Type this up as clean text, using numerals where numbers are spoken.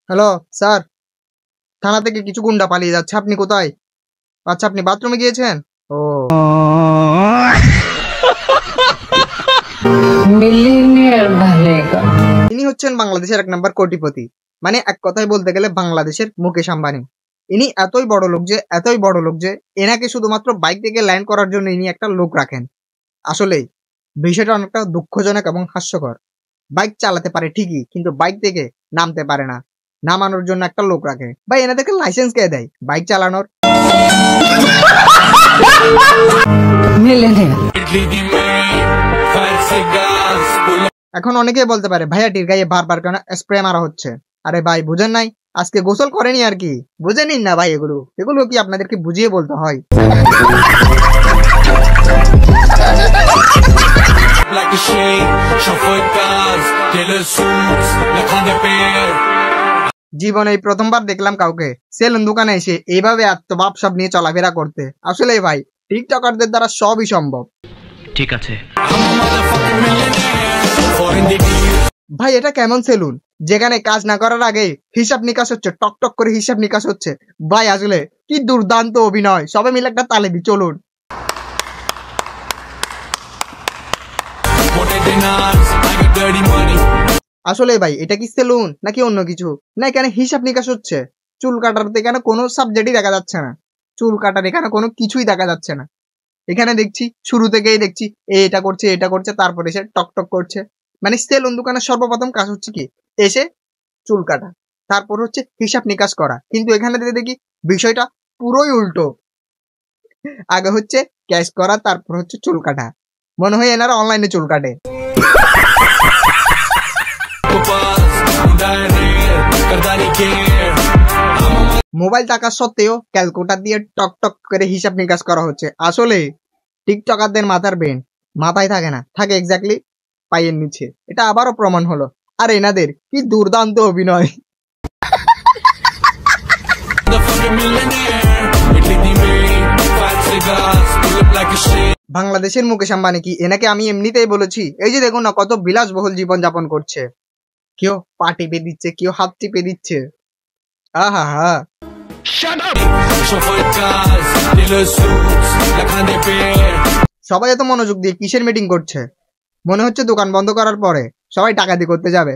Hello sir, থানা থেকে কিছু গুন্ডা পালিয়ে যাচ্ছে। আপনি কোথায়? আচ্ছা, আপনি বাথরুমে গিয়েছেন? ও, ইনি হচ্ছেন বাংলাদেশের 1 নম্বর কোটিপতি, মানে এক কথায় বলতে গেলে বাংলাদেশের মুকেশ আম্বানি। ইনি এতই বড় লোক যে এনাকে শুধুমাত্র বাইক থেকে ল্যান্ড করার জন্য ইনি একটা লোক রাখেন। আসলেই বিষয়টা অনেকটা দুঃখজনক এবং হাস্যকর। বাইক চালাতে পারে ঠিকই, কিন্তু বাইক থেকে নামতে পারে না। নামানোর জন্য একটা লোক রাখে। ভাই, এনাদেরকে লাইসেন্স কে দেয় বাইক চালানোর? এখন অনেকেই বলতে পারে, ভাইয়াটির গায়ে বারবার কেন স্প্রে মারা হচ্ছে? আরে ভাই, বুঝেন নাই? আজকে গোসল করেনি আর কি, বুঝে নিন না ভাই। এগুলো কি আপনাদেরকে বুঝিয়ে বলতে হয়? জীবনে এই প্রথমবার দেখলাম কাউকে সেলুন দোকানে এসে এইভাবে এত ভাবসাব নিয়ে চলাফেরা করতে। আসলে ভাই, টিকটকারদের দ্বারা সবই সম্ভব। ঠিক আছে ভাই, এটা কেমন সেলুন যেখানে কাজ না করার আগে হিসাব নিকাশ হচ্ছে, টক টক করে হিসাব নিকাশ হচ্ছে? ভাই, আসলে কি দুর্দান্ত অভিনয়! সবাই মিলে একটা তালে দি, চলুন। আসলে ভাই, এটা কি সেলুন নাকি অন্য কিছু? না, এখানে হিসাব নিকাশ হচ্ছে। চুল কাটার এখানে কোনো সাবজেক্টই দেখা যাচ্ছে না। চুল কাটার এখানে কোনো কিছুই দেখা যাচ্ছে না। এখানে দেখছি শুরু থেকেই দেখছি এটা করছে, তারপরে এসে টক টক করছে। মানে সেলুন দোকানের সর্বপ্রথম কাজ হচ্ছে কি, এসে চুল কাটা, তারপর হচ্ছে হিসাব নিকাশ করা। কিন্তু এখানে দেখি বিষয়টা পুরোই উল্টো। আগে হচ্ছে ক্যাশ করা, তারপর হচ্ছে চুল কাটা। মনে হয় এনারা অনলাইনে চুল কাটে। মোবাইল থাকা সত্ত্বেও ক্যালকুলেটর দিয়ে টক টক করে হিসাব নিকাশ করা হচ্ছে। আসলে টিকটকারদের মাথার ব্রেন মাথায় থাকে না, থাকে এক্স্যাক্টলি পায়ের নিচে। এটা আবারও প্রমাণ হলো। আর এনাদের কি দুর্দান্ত অভিনয়! বাংলাদেশের মুকেশ আম্বানি কি? এনাকে আমি এমনিতেই বলেছি। এই যে দেখুন না, কত বিলাসবহুল জীবন যাপন করছে। কেউ পা টিপে দিচ্ছে, কেউ হাত টিপে দিচ্ছে। আহা হা, সবাই এত মনোযোগ দিয়ে কিসের মিটিং করছে? মনে হচ্ছে দোকান বন্ধ করার পরে সবাই ডাকাতি করতে যাবে।